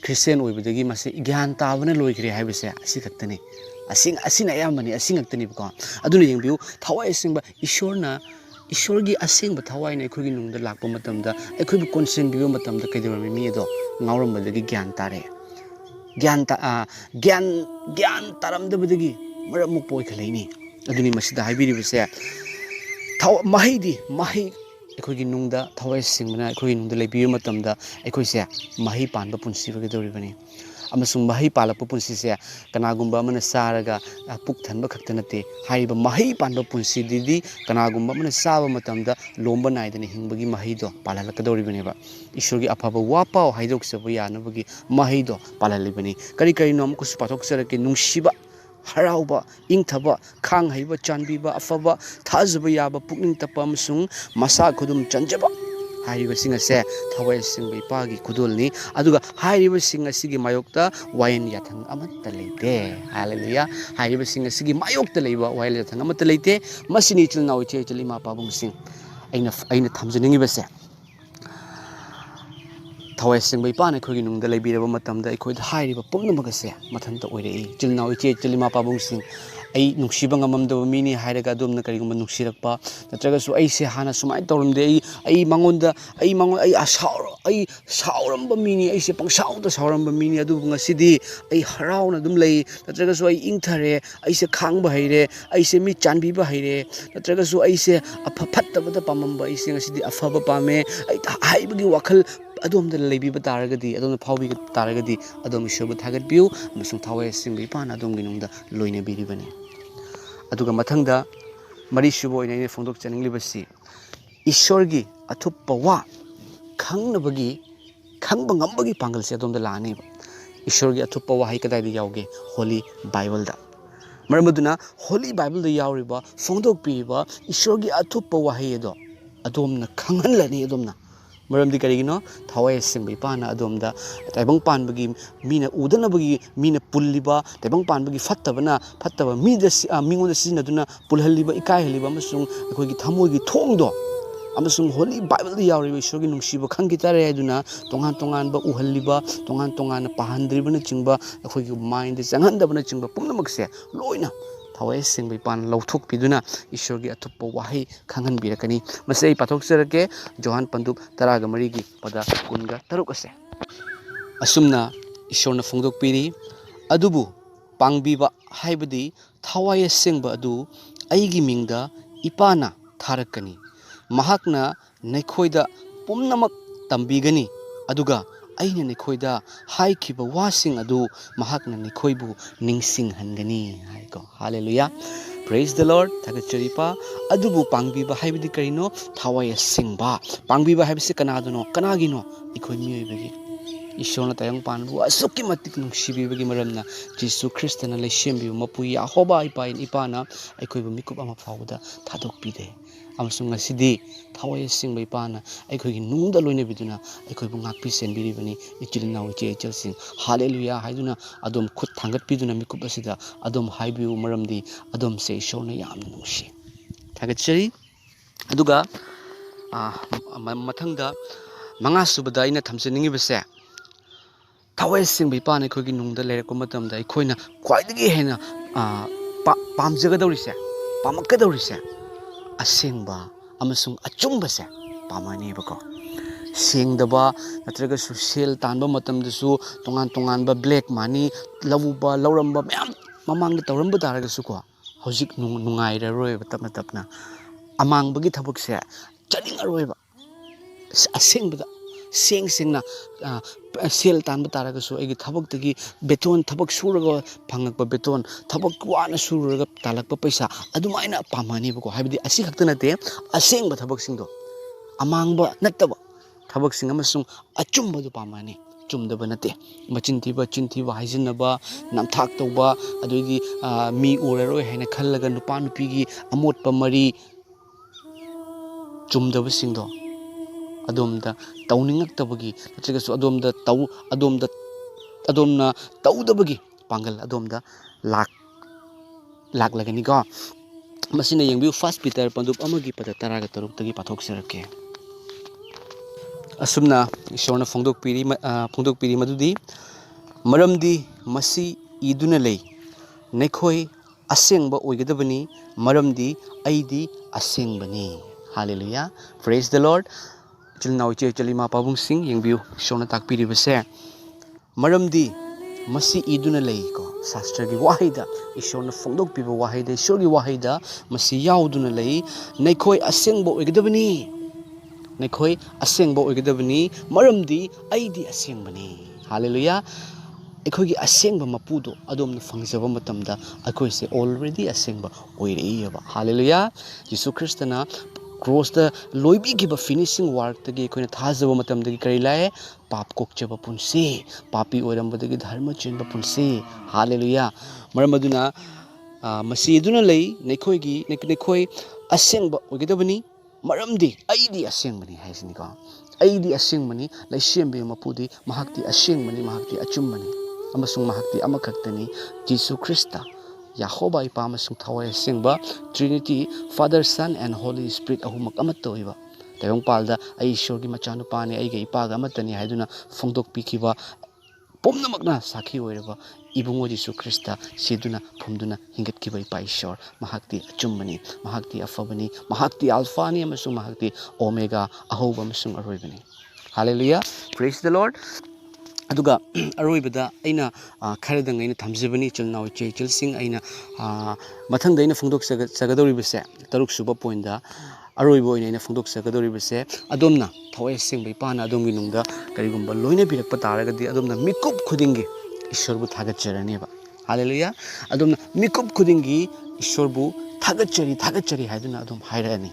ꯈ꯭ꯔꯤꯁꯇꯦꯟ ꯑꯣꯏꯕꯗꯒꯤ ꯃꯁꯤ ꯒ꯭ꯌꯥꯟ ꯇꯥꯕꯅ ꯂꯣꯏꯈ꯭ꯔꯦ ꯍꯥꯏꯕꯁꯦ ꯑꯁꯤ ꯈꯛꯇꯅꯤ ꯑꯁꯤꯅ ꯑꯌꯥꯝꯕꯅꯤ ꯑꯁꯤ ꯉꯛꯇꯅꯦꯕꯀꯣ ꯑꯗꯨꯅ ꯌꯦꯡꯕꯤꯌꯨ ꯊꯋꯥꯏ ꯑꯁꯦꯡꯕ ꯏꯁꯣꯔꯒꯤ ꯑꯁꯦꯡꯕ ꯊꯋꯥꯏꯅ ꯑꯩꯈꯣꯏꯒꯤ ꯅꯨꯡꯗ ꯂꯥꯛꯄ ꯃꯇꯝꯗ ꯑꯩꯈꯣꯏꯕꯨ ꯀꯣꯟꯁꯤꯟꯕꯤꯕ ꯃꯇꯝꯗ ꯀꯩꯗꯧꯔꯝꯃꯤ ꯃꯤ ꯑꯗꯣ ꯉꯥꯎꯔꯝꯕꯗꯒꯤ ꯒ꯭ꯌꯥꯟ ꯇꯥꯔꯦ ꯒ꯭ꯌꯥꯟ ꯇꯥꯔꯝꯗꯕꯗꯒꯤ ꯃꯔꯝ ꯃꯣꯛꯄ ꯑꯣꯏꯈꯠꯂꯛꯏꯅꯤ ꯑꯗꯨꯅꯤ ꯃꯁꯤꯗ ꯍꯥꯏꯕꯤꯔꯤꯕꯁꯦ ꯑꯩꯈꯣꯏꯒꯤ ꯅꯨꯡꯗ ꯊꯋꯥꯏ ꯑꯁꯦꯡꯕꯅ ꯑꯩꯈꯣꯏꯒꯤ ꯅꯨꯡꯗ ꯂꯩꯕꯤꯕ ꯃꯇꯝꯗ ꯑꯩꯈꯣꯏꯁꯦ ꯃꯍꯩ ꯄꯥꯟꯕ ꯄꯨꯟꯁꯤ ꯑꯣꯏꯒꯗꯧꯔꯤꯕꯅꯤ ꯑꯃꯁꯨꯡ ꯃꯍꯩ ꯄꯥꯜꯂꯛꯄ ꯄꯨꯟꯁꯤꯁꯦ ꯀꯅꯥꯒꯨꯝꯕ ꯑꯃꯅ ꯆꯥꯔꯒ ꯄꯨꯛ ꯊꯟꯕ ꯈꯛꯇ ꯅꯠꯇꯦ ꯍꯥꯏꯔꯤꯕ ꯃꯍꯩ ꯄꯥꯟꯕ ꯄꯨꯟꯁꯤꯗꯨꯗꯤ ꯀꯅꯥꯒꯨꯝꯕ ꯑꯃꯅ ꯆꯥꯕ ꯃꯇꯝꯗ ꯂꯣꯝꯕ ꯅꯥꯏꯗꯅ ꯍꯤꯡꯕꯒꯤ ꯃꯍꯩꯗꯣ ꯄꯥꯜꯍꯜꯂꯛꯀꯗꯧꯔꯤꯕꯅꯦꯕ ꯏꯁꯣꯔꯒꯤ ꯑꯐꯕ ꯋꯥ ꯄꯥꯎ ꯍꯥꯏꯗꯣꯛꯆꯕ ꯌꯥꯅꯕꯒꯤ ꯃꯍꯩꯗꯣ ꯄꯥꯜꯍꯜꯂꯤꯕꯅꯤ ꯀꯔꯤꯅꯣ ꯑꯃꯨꯛꯀꯁꯨ ꯄꯥꯊꯣꯛꯆꯔꯛꯀꯦ ꯅꯨꯡꯁꯤꯕ ꯍꯔꯥꯎꯕ ꯏꯪꯊꯕ ꯈꯥꯡ ꯍꯩꯕ ꯆꯥꯟꯕꯤꯕ ꯑꯐꯕ ꯊꯥꯖꯕ ꯌꯥꯕ ꯄꯨꯛꯅꯤꯡ ꯇꯞꯄ ꯑꯃꯁꯨꯡ ꯃꯁꯥ ꯈꯨꯗꯨꯝ ꯆꯟꯖꯕ ꯍꯥꯏꯔꯤꯕꯁꯤꯡ ꯑꯁꯦ ꯊꯋꯥꯏ ꯑꯁꯦꯡꯕ ꯏꯄꯥꯒꯤ ꯈꯨꯗꯣꯜꯅꯤ ꯑꯗꯨꯒ ꯍꯥꯏꯔꯤꯕꯁꯤꯡ ꯑꯁꯤꯒꯤ ꯃꯥꯌꯣꯛꯇ ꯋꯥꯌꯦꯜ ꯌꯥꯊꯪ ꯑꯃꯠꯇ ꯂꯩꯇꯦ ꯍꯜꯂꯦꯂꯨꯌꯥ ꯍꯥꯏꯔꯤꯕꯁꯤꯡ ꯑꯁꯤꯒꯤ ꯃꯥꯌꯣꯛꯇ ꯂꯩꯕ ꯋꯥꯌꯦꯜ ꯌꯥꯊꯪ ꯑꯃꯠꯇ ꯂꯩꯇꯦ ꯃꯁꯤꯅꯤ ꯏꯆꯤꯜ ꯏꯅꯥꯎ ꯏꯆꯦ ꯏꯆꯜ ꯏꯃꯥ ꯄꯥꯕꯨꯡꯁꯤꯡ ꯑꯩꯅ ꯊꯝꯖꯅꯤꯡꯉꯤꯕꯁꯦ ꯊꯋꯥꯏ ꯑꯁꯦꯡꯕ ꯏꯄꯥꯅ ꯑꯩꯈꯣꯏꯒꯤ ꯅꯨꯡꯗ ꯂꯩꯕꯤꯔꯕ ꯃꯇꯝꯗ ꯑꯩꯈꯣꯏꯗ ꯍꯥꯏꯔꯤꯕ ꯄꯨꯝꯅꯃꯛ ꯑꯁꯦ ꯃꯊꯟꯇ ꯑꯣꯏꯔꯛꯏ ꯏꯆꯤꯜ ꯏꯅꯥꯎ ꯏꯆꯦ ꯏꯆꯜ ꯏꯃꯥ ꯄꯥꯕꯨꯡꯁꯤꯡ ꯑꯩ ꯅꯨꯡꯁꯤꯕ ꯉꯝꯃꯝꯗꯕ ꯃꯤꯅꯤ ꯍꯥꯏꯔꯒ ꯑꯗꯣꯝꯅ ꯀꯔꯤꯒꯨꯝꯕ ꯅꯨꯡꯁꯤꯔꯛꯄ ꯅꯠꯇ꯭ꯔꯒꯁꯨ ꯑꯩꯁꯦ ꯍꯥꯟꯅ ꯁꯨꯃꯥꯏꯅ ꯇꯧꯔꯝꯗꯦ ꯑꯩ ꯁꯥꯎꯔꯝꯕ ꯃꯤꯅꯤ ꯑꯩꯁꯦ ꯄꯪꯁꯥꯎꯗ ꯁꯥꯎꯔꯝꯕ ꯃꯤꯅꯤ ꯑꯗꯨꯕꯨ ꯉꯁꯤꯗꯤ ꯑꯩ ꯍꯔꯥꯎꯅ ꯑꯗꯨꯝ ꯂꯩ ꯅꯠꯇ꯭ꯔꯒꯁꯨ ꯑꯩ ꯏꯪꯊꯔꯦ ꯑꯩꯁꯦ ꯈꯥꯡꯕ ꯍꯩꯔꯦ ꯑꯩꯁꯦ ꯃꯤ ꯆꯥꯟꯕꯤꯕ ꯍꯩꯔꯦ ꯅꯠꯇ꯭ꯔꯒꯁꯨ ꯑꯩꯁꯦ ꯐꯠꯇꯕꯗ ꯄꯥꯝꯃꯝꯕ ꯑꯩꯁꯦ ꯉꯁꯤꯗꯤ ꯑꯐꯕ ꯄꯥꯝꯃꯦ ꯑꯩ ꯍꯥꯏꯕꯒꯤ ꯋꯥꯈꯜ ꯑꯗꯣꯝꯗ ꯂꯩꯕꯤꯕ ꯇꯥꯔꯒꯗꯤ ꯑꯗꯣꯝꯅ ꯐꯥꯎꯕꯤꯕ ꯇꯥꯔꯒꯗꯤ ꯑꯗꯣꯝ ꯏꯁꯣꯔꯕꯨ ꯊꯥꯒꯠꯄꯤꯌꯨ ꯑꯃꯁꯨꯡ ꯊꯋꯥꯏ ꯑꯁꯦꯡꯕ ꯏꯄꯥꯅ ꯑꯗꯣꯝꯒꯤ ꯅꯨꯡꯗ ꯂꯣꯏꯅꯕꯤꯔꯤꯕꯅꯤ ꯑꯗꯨꯒ ꯃꯊꯪꯗ ꯃꯔꯤꯁꯨꯕ ꯑꯣꯏꯅ ꯑꯩꯅ ꯐꯣꯡꯗꯣꯛꯆꯅꯤꯡꯂꯤꯕꯁꯤ ꯏꯁꯣꯔꯒꯤ ꯑꯊꯨꯞꯄ ꯋꯥ ꯈꯪꯕ ꯉꯝꯕꯒꯤ ꯄꯥꯡꯒꯜꯁꯦ ꯑꯗꯣꯝꯗ ꯂꯥꯛꯑꯅꯦꯕ ꯏꯁꯣꯔꯒꯤ ꯑꯊꯨꯞꯄ ꯋꯥꯍꯩ ꯀꯗꯥꯏꯗ ꯌꯥꯎꯒꯦ ꯍꯣꯂꯤ ꯕꯥꯏꯕꯜꯗ ꯃꯔꯝ ꯑꯗꯨꯅ ꯍꯣꯂꯤ ꯕꯥꯏꯕꯜꯗ ꯌꯥꯎꯔꯤꯕ ꯐꯣꯡꯗꯣꯛꯄꯤꯔꯤꯕ ꯏꯁꯣꯔꯒꯤ ꯑꯊꯨꯞꯄ ꯋꯥꯍꯩ ꯑꯗꯣ ꯑꯗꯣꯝꯅ ꯈꯪꯍꯜꯂꯅꯤ ꯑꯗꯣꯝꯅ ꯃꯔꯝꯗꯤ ꯀꯔꯤꯒꯤꯅꯣ ꯊꯋꯥꯏ ꯑꯁꯦꯡꯕ ꯏꯄꯥꯅ ꯑꯗꯣꯝꯗ ꯇꯥꯏꯕꯪ ꯄꯥꯟꯕꯒꯤ ꯃꯤꯅ ꯎꯗꯅꯕꯒꯤ ꯃꯤꯅ ꯄꯨꯜꯂꯤꯕ ꯇꯥꯏꯕꯪ ꯄꯥꯟꯕꯒꯤ ꯐꯠꯇꯕ ꯃꯤꯉꯣꯟꯗ ꯁꯤꯖꯤꯟꯅꯗꯨꯅ ꯄꯨꯜꯍꯜꯂꯤꯕ ꯏꯀꯥꯏꯍꯜꯂꯤꯕ ꯑꯃꯁꯨꯡ ꯑꯩꯈꯣꯏꯒꯤ ꯊꯃꯣꯏꯒꯤ ꯊꯣꯡꯗꯣ ꯑꯃꯁꯨꯡ ꯍꯣꯂꯤ ꯕꯥꯏꯕꯜꯗ ꯌꯥꯎꯔꯤꯕ ꯏꯁꯣꯔꯒꯤ ꯅꯨꯡꯁꯤꯕ ꯈꯪꯈꯤ ꯇꯥꯔꯦ ꯍꯥꯏꯗꯨꯅ ꯇꯣꯉꯥꯟ ꯇꯣꯉꯥꯟꯕ ꯎꯍꯜꯂꯤꯕ ꯇꯣꯉꯥꯟ ꯇꯣꯉꯥꯟꯅ ꯄꯥꯍꯟꯗ꯭ꯔꯤꯕꯅꯆꯤꯡꯕ ꯑꯩꯈꯣꯏꯒꯤ ꯃꯥꯏꯟꯗ ꯆꯪꯍꯟꯗꯕꯅꯆꯤꯡꯕ ꯄꯨꯝꯅꯃꯛꯁꯦ ꯂꯣꯏꯅ ꯊꯋꯥꯏ ꯑꯁꯦꯡꯕ ꯏꯄꯥꯅ ꯂꯧꯊꯣꯛꯄꯤꯗꯨꯅ ꯏꯁꯣꯔꯒꯤ ꯑꯊꯨꯞꯄ ꯋꯥꯍꯩ ꯈꯪꯍꯟꯕꯤꯔꯛꯀꯅꯤ ꯃꯁꯤ ꯑꯩ ꯄꯥꯊꯣꯛꯆꯔꯛꯀꯦ ꯌꯣꯍꯥꯟ ꯄꯟꯗꯨꯞ 13ꯒꯤ ꯄꯗ 13 ꯑꯁꯦ ꯑꯁꯨꯝꯅ ꯏꯁꯣꯔꯅ ꯐꯣꯡꯗꯣꯛꯄꯤꯔꯤ ꯑꯗꯨꯕꯨ ꯄꯥꯡꯕꯤꯕ ꯍꯥꯏꯕꯗꯤ ꯊꯋꯥꯏ ꯑꯁꯦꯡꯕ ꯑꯗꯨ ꯑꯩꯒꯤ ꯃꯤꯡꯗ ꯏꯄꯥꯅ ꯊꯥꯔꯛꯀꯅꯤ ꯃꯍꯥꯛꯅ ꯅꯈꯣꯏꯗ ꯄꯨꯝꯅꯃꯛ ꯇꯝꯕꯤꯒꯅꯤ ꯑꯗꯨꯒ ꯑꯩꯅ ꯅꯈꯣꯏꯗ ꯍꯥꯏꯈꯤꯕ ꯋꯥꯁꯤꯡ ꯑꯗꯨ ꯃꯍꯥꯛꯅꯅꯈꯣꯏꯕꯨ ꯅꯤꯡꯁꯤꯡꯍꯟꯒꯅꯤ ꯍꯥꯏꯀꯣ ꯍꯜꯂꯦꯂꯨꯌꯥ ꯄ꯭ꯔꯦꯖ ꯗ ꯂꯣꯔꯗ ꯊꯥꯒꯠꯆꯔꯤꯄ ꯑꯗꯨꯕꯨ ꯄꯥꯡꯕꯤꯕ ꯍꯥꯏꯕꯗꯤ ꯀꯔꯤꯅꯣ ꯊꯋꯥꯏ ꯑꯁꯦꯡꯕ ꯄꯥꯡꯕꯤꯕ ꯍꯥꯏꯕꯁꯤ ꯀꯅꯥꯒꯤꯅꯣ ꯑꯩꯈꯣꯏ ꯃꯤꯑꯣꯏꯕꯒꯤ ꯏꯁꯣꯔꯅ ꯇꯥꯏꯕꯪ ꯄꯥꯟꯕꯕꯨ ꯑꯁꯨꯛꯀꯤ ꯃꯇꯤꯛ ꯅꯨꯡꯁꯤꯕꯤꯕꯒꯤ ꯃꯔꯝꯅ ꯖꯤꯁꯨ ꯈ꯭ꯔꯤꯁꯇꯅ ꯂꯩꯁꯦꯝꯕꯤꯕ ꯃꯄꯨ ꯌꯥꯍꯣꯕꯥ ꯏꯄꯥꯅ ꯑꯩꯈꯣꯏꯕꯨ ꯃꯤꯀꯨꯞ ꯑꯃ ꯐꯥꯎꯕꯗ ꯊꯥꯗꯣꯛꯄꯤꯗꯦ ꯑꯃꯁꯨꯡ ꯉꯁꯤꯗꯤ ꯊꯋꯥꯏ ꯑꯁꯦꯡꯕ ꯏꯄꯥꯅ ꯑꯩꯈꯣꯏꯒꯤ ꯅꯨꯡꯗ ꯂꯣꯏꯅꯕꯤꯗꯨꯅ ꯑꯩꯈꯣꯏꯕꯨ ꯉꯥꯛꯄꯤ ꯁꯦꯟꯕꯤꯔꯤꯕꯅꯤ ꯏꯆꯤꯜ ꯏꯅꯥꯎ ꯏꯆꯦ ꯏꯆꯜꯁꯤꯡ ꯍꯜꯂꯦꯂꯨꯌꯥ ꯍꯥꯏꯗꯨꯅ ꯑꯗꯣꯝ ꯈꯨꯠ ꯊꯥꯡꯒꯠꯄꯤꯗꯨꯅ ꯃꯤꯀꯨꯞ ꯑꯁꯤꯗ ꯑꯗꯣꯝ ꯍꯥꯏꯕꯤꯌꯨ ꯃꯔꯝꯗꯤ ꯑꯗꯣꯝꯁꯦ ꯏꯁꯣꯔꯅ ꯌꯥꯝꯅ ꯅꯨꯡꯁꯤ ꯊꯥꯒꯠꯆꯔꯤ ꯑꯗꯨꯒ ꯃꯊꯪꯗ 5ꯁꯨꯕꯗ ꯑꯩꯅ ꯊꯝꯖꯅꯤꯡꯉꯤꯕꯁꯦ ꯊꯋꯥꯏ ꯑꯁꯦꯡꯕ ꯏꯄꯥꯅ ꯑꯩꯈꯣꯏꯒꯤ ꯅꯨꯡꯗ ꯂꯩꯔꯛꯄ ꯃꯇꯝꯗ ꯑꯩꯈꯣꯏꯅ ꯈ꯭ꯋꯥꯏꯗꯒꯤ ꯍꯦꯟꯅ ꯄꯥꯝꯃꯛꯀꯗꯧꯔꯤꯁꯦ ꯑꯁꯦꯡꯕ ꯑꯃꯁꯨꯡ ꯑꯆꯨꯝꯕꯁꯦ ꯄꯥꯝꯃꯅꯦꯕꯀꯣ ꯁꯦꯡꯗꯕ ꯅꯠꯇ꯭ꯔꯒꯁꯨ ꯁꯦꯜ ꯇꯥꯟꯕ ꯃꯇꯝꯗꯁꯨ ꯇꯣꯉꯥꯟ ꯇꯣꯉꯥꯟꯕ ꯕ꯭ꯂꯦꯛ ꯃꯅꯤ ꯂꯧꯔꯝꯕ ꯃꯌꯥꯝ ꯃꯃꯥꯡꯗ ꯇꯧꯔꯝꯕ ꯇꯥꯔꯒꯁꯨꯀꯣ ꯍꯧꯖꯤꯛ ꯅꯨꯡꯉꯥꯏꯔꯔꯣꯏꯕ ꯇꯞꯅ ꯇꯞꯅ ꯑꯃꯥꯡꯕꯒꯤ ꯊꯕꯛꯁꯦ ꯆꯠꯅꯤꯡꯉꯔꯣꯏꯕ ꯑꯁꯦꯡꯕꯗ ꯁꯦꯡꯅ ꯁꯦꯜ ꯇꯥꯟꯕ ꯇꯥꯔꯒꯁꯨ ꯑꯩꯒꯤ ꯊꯕꯛꯇꯒꯤ ꯊꯕꯛ ꯁꯨꯔꯒ ꯐꯪꯉꯛꯄ ꯊꯕꯛ ꯋꯥꯅ ꯁꯨꯔꯒ ꯇꯥꯜꯂꯛꯄ ꯄꯩꯁా ꯑꯗꯨꯃꯥꯏꯅ ꯄꯥꯝꯃꯅꯦꯕꯀꯣ ꯍꯥꯏꯕꯗꯤ ꯑꯁꯤ ꯈꯛꯇ ꯅꯠꯇꯦ ꯑꯁꯦꯡꯕ ꯊꯕꯛꯁꯤꯡꯗꯣ ꯑꯃꯥꯡꯕ ꯅꯠꯇꯕ ꯊꯕꯛꯁꯤꯡ ꯑꯃꯁꯨꯡ ꯑꯆꯨꯝꯕꯗꯨ ꯄꯥꯝꯃꯅꯤ ꯆꯨꯝꯗꯕ ꯅꯠꯇꯦ ꯃꯆꯤꯟ ꯊꯤꯕ ꯍꯥꯏꯖꯤꯟꯅꯕ ꯅꯝꯊꯥꯛ ꯇꯧꯕ ꯑꯗꯩꯗꯤ ꯃꯤ ꯎꯔꯔꯣꯏ ꯍꯥꯏꯅ ꯈꯜꯂꯒ ꯅꯨꯄꯥ ꯅꯨꯄꯤꯒꯤ ꯑꯃꯣꯠꯄ ꯃꯔꯤ ꯆꯨꯝꯗꯕꯁꯤꯡꯗꯣ ꯑꯗꯣꯝꯗ ꯇꯧꯅꯤꯡꯉꯛꯇꯕꯒꯤ ꯅꯠꯇ꯭ꯔꯒꯁꯨ ꯑꯗꯣꯝꯅ ꯇꯧꯗꯕꯒꯤ ꯄꯥꯡꯒꯜ ꯑꯗꯣꯝꯗ ꯂꯥꯛꯂꯒꯅꯤꯀꯣ ꯃꯁꯤꯅ ꯌꯦꯡꯕꯤꯌꯨ 1 ꯄꯤꯇꯔ ꯄꯟꯗꯨꯞ 1ꯒꯤ ꯄꯗ 13 ꯄꯥꯊꯣꯛꯆꯔꯛꯀꯦ ꯑꯁꯨꯝꯅ ꯏꯁꯣꯔꯅ ꯐꯣꯡꯗꯣꯛꯄꯤꯔꯤ ꯃꯗꯨꯗꯤ ꯃꯔꯝꯗꯤ ꯃꯁꯤ ꯏꯗꯨꯅ ꯂꯩ ꯅꯈꯣꯏ ꯑꯁꯦꯡꯕ ꯑꯣꯏꯒꯗꯕꯅꯤ ꯃꯔꯝꯗꯤ ꯑꯩꯗꯤ ꯑꯁꯦꯡꯕꯅꯤ ꯍꯜꯂꯦꯂꯨꯌꯥ ꯄ꯭ꯔꯦꯖ ꯗ ꯂꯣꯔꯗ ꯏꯆꯤꯜ ꯏꯅꯥꯎ ꯏꯆꯦ ꯏꯆꯜ ꯏꯃꯥ ꯄꯥꯕꯨꯡꯁꯤꯡ ꯌꯦꯡꯕꯤꯌꯨ ꯏꯁꯣꯔꯅ ꯇꯥꯛꯄꯤꯔꯤꯕꯁꯦ ꯃꯔꯝꯗꯤ ꯃꯁꯤ ꯏꯗꯨꯅ ꯂꯩꯀꯣ ꯁꯥꯁꯇ꯭ꯔꯒꯤ ꯋꯥꯍꯩꯗ ꯏꯁꯣꯔꯅ ꯐꯣꯡꯗꯣꯛꯄꯤꯕ ꯋꯥꯍꯩꯗ ꯏꯁꯣꯔꯒꯤ ꯋꯥꯍꯩꯗ ꯃꯁꯤ ꯌꯥꯎꯗꯨꯅ ꯂꯩ ꯅꯈꯣꯏ ꯑꯁꯦꯡꯕ ꯑꯣꯏꯒꯗꯕꯅꯤ nekhoi asengba oigedabani maramdi aidi asengbani hallelujah ekhoi gi asengba mapudo adomna fangjaba matamda ekhoi se already asengba oireyaba hallelujah Jesus Christana cross the loibi giba finishing work tagi ekhoi thajaba matamda gi kari lae pap kokchaba punsi papi oirambadagi dharma chenba punsi hallelujah maramaduna masi aduna lei nekhoi asengba oigedabani maramdi aidi asengbani haisini ko aidi asengbani laisembe mapudi mahakti asengbani mahakti achumbani amasung mahakti amakhaktani Jesus Christa Yahoba ipa amasung Thawai Asengba Trinity Father Son and Holy Spirit ahumak amato iba tayong palda ai ishor gi machanu pani ai ge ipa ga amatani haiduna phongdok pikiba pomnamakna sakhi oiraba ibungo Jesus Christa siduna phumduna hingat kibai pa ishor mahakti achumbani mahakti afabani mahakti alphani amasung mahakti omega ahoba amasung aroibani hallelujah praise the Lord aduga aroibada aina kharadang aina thamjibani chulnaw chechil sing aina mathangda aina phongdok sagadoribase taruk suba point da aroibo aina phongdok sagadoribase adomna Thawai Asengba ipana adomgi nungda karigumba loina birakpa taragadi adomna mikup khudingi ishorbu thagacharani ba hallelujah adomna mikup khudingi ishorbu thagachari haiduna adom hairani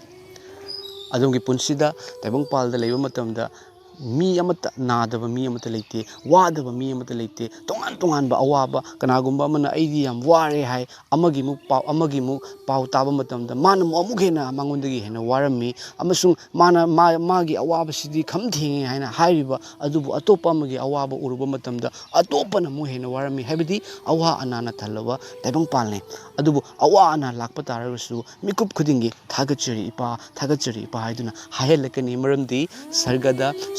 adomgi punsida taibong palda leiba matamda mi amata nadaba mi amata leite wadaba mi amata leite tongan ba awaba kanagumba amana aidi yam ware hai amagi mu pau taba matamda mana mu amuk hena mangondagi hena warami amasung mana magi awaba sidi khamthinge haina hairiba adubu atopa amagi awaba uruba matamda atopana mu hena warami habidi awa anana thalaba taibang palne adubu awa ana lakpa tarasu mikup khudingi thagachari ipa haiduna hayalakani maramdi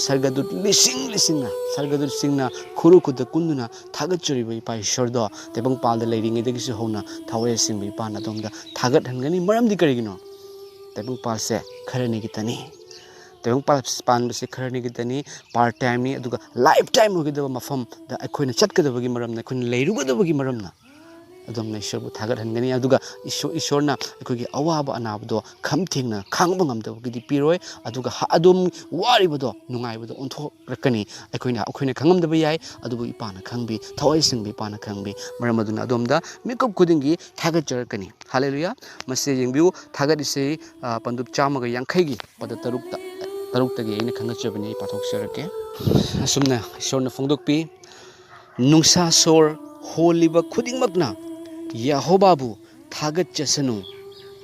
sargadu lisingna sargadu singna khuru khuda kunduna thagachariba ipa ishordo tebang palda leiringedagi su hona Thawai Asengba ipa na domda thagat hangani maramdi karigino tebang palse kharani gitani tebang pal span se kharani gitani part time ni aduga lifetime hogidaba mafam da akoina chatgadabagi maramna akoina leirugadabagi maramna adom ishorbu thagat hangani aduga ishorna akogi awaba anabdo khamthengna khangba ngamdabagi piroi aduga adom waribado nungaibado onthokrakani akoina khangamdaba yai adubu ipana khangbi Thawai Asengba ipana khangbi maramaduna adomda mikup khudingi thagat jarakani hallelujah mase yengbiu thagat ise pandup chamaga yankhai gi pada tarukta gi aina khangachabani pathok sarake asumna ishorna phongdokpi nungsa sor holiba khudingmakna Yahobabu thagachasanu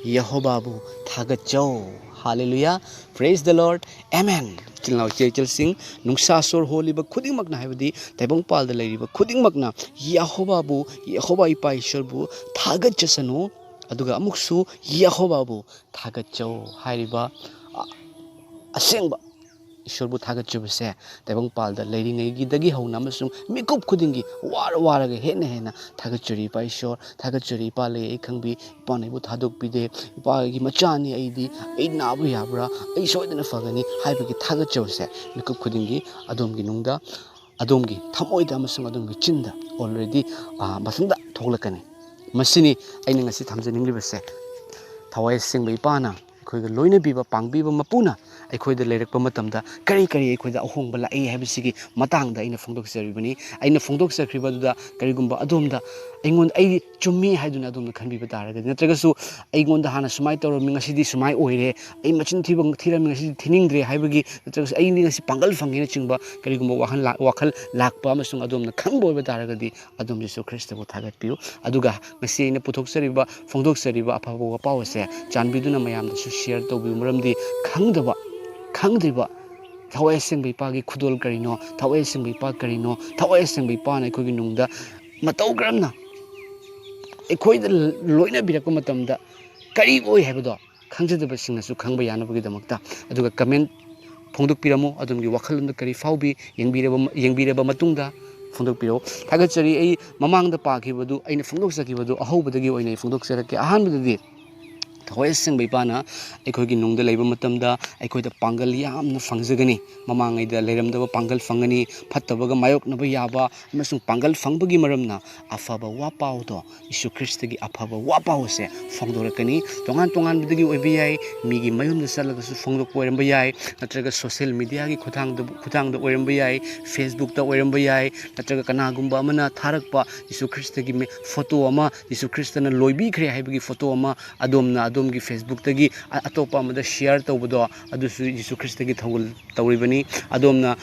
Yahobabu thagachau hallelujah praise the Lord amen chilnaw chechil sing nungsa sor holiba khudingmakna habidi taibang palda leiriba khudingmakna Yahoba ipa ishorbu thagachasanu aduga amuksu Yahobabu thagachau hairiba asengba ishorbu thagachubase taibang palda leiringai dagi hona amasung mikup khudingi waraga hena thagachuri pa ishor thagachuri pa le khangbi ipanaibu thadok pide ipa gi machani aidi nabu yabra ai soidana fagani haibagi thagachuse mikup khudingi adomgi nungda adomgi thamoida amasung adomgi chinda already masungda thoglakani masini aina ngasi thamjaninglibase Thawai Asengba ipana akoiga loina biba pangbiba mapuna aikoida leirakpa matamda kari aikoida ahongba lai habisigi matangda aina phongdokseribani aina phongdoksakribaduda karigumba adomda aingon ai chummi haiduna adomda khanbiba taraga natragasu aingonda hana sumai tawrami ngasidi sumai oire ai machin thirami ngasidi thiningdre haibagi natragasu ai ngasi pangal phangena chingba karigumba wakhal lakpa amasung adomna khangba oiba taragadi adom Jesus Christa bu thagatpiu aduga ngasi aina puthoksariba phongdoksariba afaba wapawase chanbiduna mayamda su share tawbiu maramdi khangdriba Thawai Asengba ipagi khudol karino Thawai Asengba ipa karino Thawai Asengba ipana aikogi nungda matau karamna aikoida loina birakpa matamda kari oi haibado khangjadaba singnasu khangba yanabagi damakta aduga comment phongdokpiramo adumgi wakhalunda kari faubi yengbiraba matungda phongdokpiro thagachari ai mamangda pakhibadu aina phongdoksakibadu ahobadagi oina phongdoksarake ahanbadadi Thawai Asengba Ipana Aikogi Nungda Labor Matamda Aikoida Pangal Yam Fangzagani Mamangaida Leramdava Pangal Fangani Patabaga Mayok Naba Yaba Masung Pangal Fangbagi Maramna Afaba Wapaudo Isu Christagi Afaba Wapause Fangdorakani Tongan Bidagi Obiai Migi Mayum the Salagasu Fangdo Poembayai Natraga social media Kutang the Oembayai Facebook the Oembayai Natraga Kanagumba Mana Tarakpa Isu Christagi photo ama Isu Christana Loibi Kre Habigi photo ama Adom gi Facebook tagi atopa amada share tawbado adusu Jesu Christ gi thawul tawribani adomna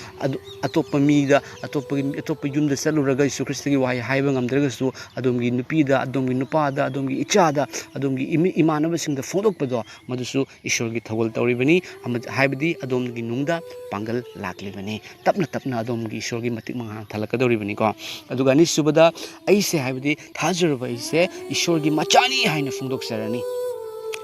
atopa mida atopa yumda saluraga Jesu Christ gi wahi haiba ngamdragasu adomgi nupida adomgi nupada adomgi ichada adomgi imanaba singda fondokpado madusu ishor gi thawul tawribani haibadi adomgi nungda pangal laklibani tapna adomgi ishor gi matik manga thalakadoribani ko aduga ni subada aise haibadi thajurba aise ishor gi machani haina fondok sarani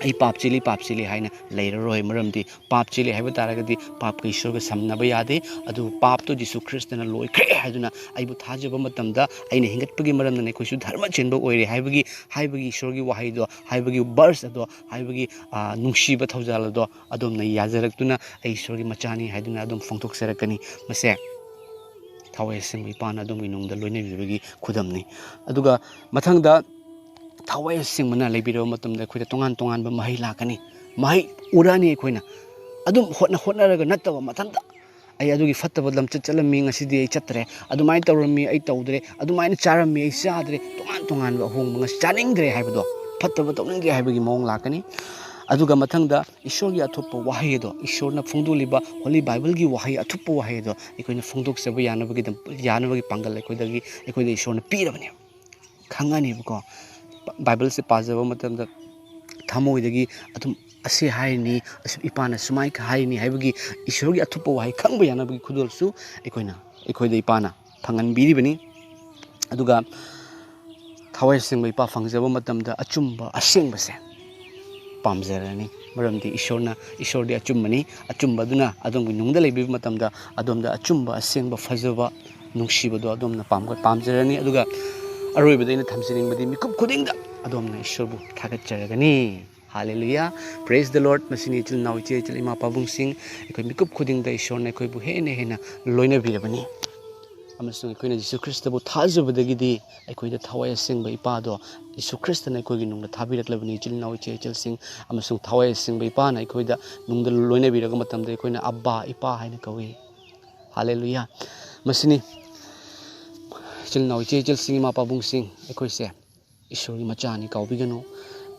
ai pap chili haina leiroi maramdi pap chili haiba taragadi pap ka ishor ga samnaba yade adu pap to Jesu Christ na loi kre haiduna aibu thajaba matamda aina hingatpagi maramna ne koisu dharma chenba oire haibagi ishor gi wahai do haibagi bars ado haibagi nungsiba thawjal do adom na yazaraktuna ai ishor gi machani haiduna adom fongtok serakani mase Thawai Asengba Ipana adom gi nungda loina bibagi khudamni aduga mathangda Thawai Asengba leibiro matamda khoida tongan ba mahai lakani mahai urani khoina adum hotnaraga nattaba mathanda ai adugi fattaba lamcha chalami ngasidi ai chatre adumai tawrami ai tawdre adumai charami ai chadre tongan ba hong ngas chaningdre haibado fattaba tawningdre haibagi mong lakani aduga mathangda ishorgi athopa wahai do ishorna phungdoliba holy bible gi wahai athopa wahai do ikoina phungdok seba yanabagi pangal ikoida ishorna pirabani khangani ko Bible se pazaba matamda thamoidagi atum ase haini ipana sumai haini haibagi ishorgi athupa wahai khangba yanabagi khudolsu ikoida ipana phangan biribani aduga Thawai Asengba Ipa fangjaba matamda achumba asengba se pamjarani maramdi ishordi achumbani achumbaduna adomgi nungda leibi matamda adomda achumba asengba fajaba nungsibado adomna pamjarani aduga aroibada ina thamsiningbadi mikup khudingda adomna ishorbu thagatjaragani hallelujah praise the lord masini chil naw che chil ima pabung sing ekoi mikup khudingda ishorna ekoi bu hena loina birabani amasung ekoi Jesu Christ bu thajabadagidi ekoi da Thawai Asengba Ipa do Jesu Christ na ekoi gi nungda thabiraklabani chil naw che chil sing amasung Thawai Asengba Ipa na ekoi da nungda loina biraga matamda ekoi na abba ipa haina kawi hallelujah masini chil naw che chil sing ma pabung sing ekoi se ishori machani kaubigano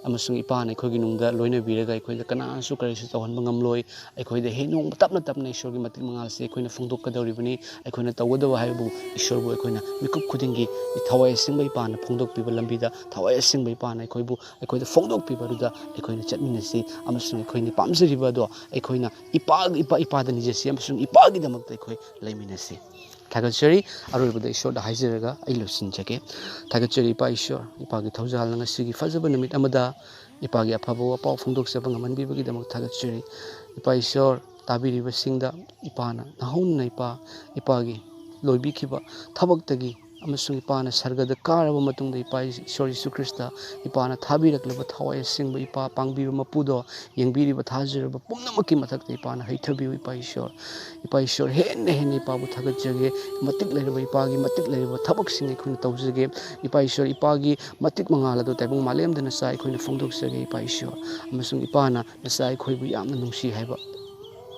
amasung ipa na ekoi gi nungda loina biraga ekoi da kana su karisu tawhan bangamloi ekoi da henong tapna ishori matik mangal se ekoi na fungdok kadoribani ekoi na tawada wa haibu ishorbu ekoi na mikup khudingi Thawai Asengba Ipa na fungdok piba lambida Thawai Asengba Ipa na ekoi da fungdok piba ruda ekoi na chatminasi amasung ekoi ni pamjariba do ekoi na ipa da nijasi amasung ipa gi damakta ekoi laiminasi Thagachari aroibada ishor da haijaraga ai losinjage Thagachari Ipa ishor Ipa gi thawjal nga sigi fajaba namit amada Ipa gi afaba wapau phungdoksaba ngamanbibagi damak Thagachari Ipa ishor tabiriba singda Ipa na nahon na Ipa gi loibikiba thabaktagi amasung Ipa na sargada karaba matungda Ipa ishor Jesu Christa Ipa na thabiraklaba Thawai Asengba Ipa pangbiba mapudo yengbiriba thajaraba pumnamakki mathakta Ipa na haithabiu Ipa ishor henne Ipa bu thagatjage matik leiraba Ipa gi matik leiraba thabaksing ekhuna tawjage Ipa ishor Ipa gi matik mangala do taibung malemda na sa ekhuna phongdoksage Ipa ishor amasung Ipa na sa ekhoibu yamna nungsi haiba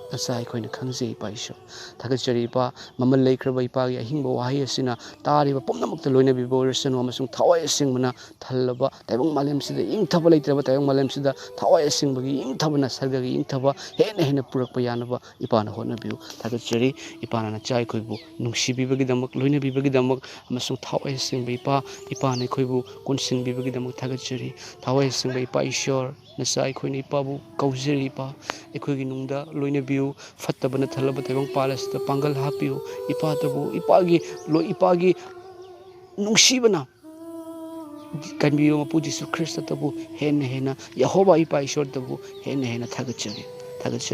nasa ekhoina khangje Ipa ishor Thagachari Ipa mamal leikraba Ipa gi ahingba wahai asina tariba pumnamakta loina biba oirasanu amasung Thawai Asengba na thalaba taibung malemsida ingthaba leitraba taibung malemsida Thawai Asengba gi ingthaba na sarga gi ingthaba hena purakpa yanaba Ipa na hotnabiu Thagachari Ipa na cha ekhoibu nungsibibagi damak loina bibagi damak amasung Thawai Asengba Ipa na ekhoibu konsin bibagi damak Thagachari Thawai Asengba Ipa ishor nasa ekhoina Ipa bu kaujari Ipa ekhoigi nungda loina biu fattabana thalaba taibang palasida pangal hapiu Ipa tabu Ipagi nungsibana kanbiyo mapu Jesu Christ tabu hena Yehova Ipa ishor tabu hena Thagachari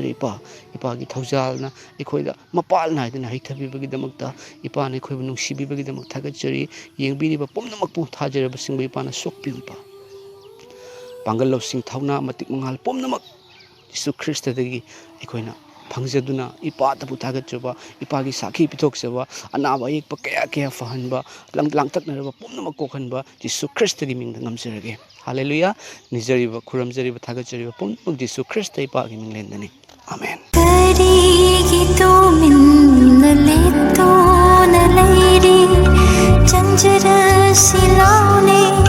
Ipa gi thawjalna ekhoida mapal na haidana haithabibagi damakta Ipa na ekhoibu nungsibibagi damak Thagachari yengbiriba pumnamakpu thajaraba singba Ipa na sokpiu Ipa ꯄꯥꯡꯒꯜ ꯂꯧꯁꯤꯡ ꯊꯧꯅꯥ ꯃꯇꯤꯛ ꯃꯉꯥꯜ ꯄꯨꯝꯅꯃꯛ ꯖꯤꯁꯨ ꯈ꯭ꯔꯤꯁꯇꯗꯒꯤ ꯑꯩꯈꯣꯏꯅ ꯐꯪꯖꯗꯨꯅ ꯏꯄꯥꯗꯕꯨ ꯊꯥꯒꯠꯆꯕ ꯏꯄꯥꯒꯤ ꯁꯥꯈꯤ ꯄꯤꯊꯣꯛꯆꯕ ꯑꯅꯥꯕ ꯑꯌꯦꯛꯄ ꯀꯌꯥ ꯐꯍꯟꯕ ꯂꯥꯡꯇꯛꯅꯔꯕ ꯄꯨꯝꯅꯃꯛ ꯀꯣꯛꯍꯟꯕ ꯖꯤꯁꯨ ꯈ꯭ꯔꯤꯁꯇꯒꯤ ꯃꯤꯡꯗ ꯉꯝꯖꯔꯒꯦ ꯍꯜꯂꯦꯂꯨꯌꯥ ꯅꯤꯖꯔꯤꯕ ꯈꯨꯔꯨꯝꯖꯔꯤꯕ ꯊꯥꯒꯠꯆꯔꯤꯕ ꯄꯨꯝꯅꯃꯛ ꯖꯤꯁꯨ ꯈ꯭ꯔꯤꯁꯇ ꯏꯄꯥꯒꯤ ꯃꯤꯡꯂꯦꯟꯗꯅꯤ ꯑꯃꯦꯟ ꯀꯔꯤꯒꯤ ꯇꯨꯃꯤꯟꯅ ꯂꯦꯞꯇꯨꯅ ꯂꯩꯔꯤ ꯆꯪꯖꯔꯁꯤ ꯂꯥꯎꯅꯦ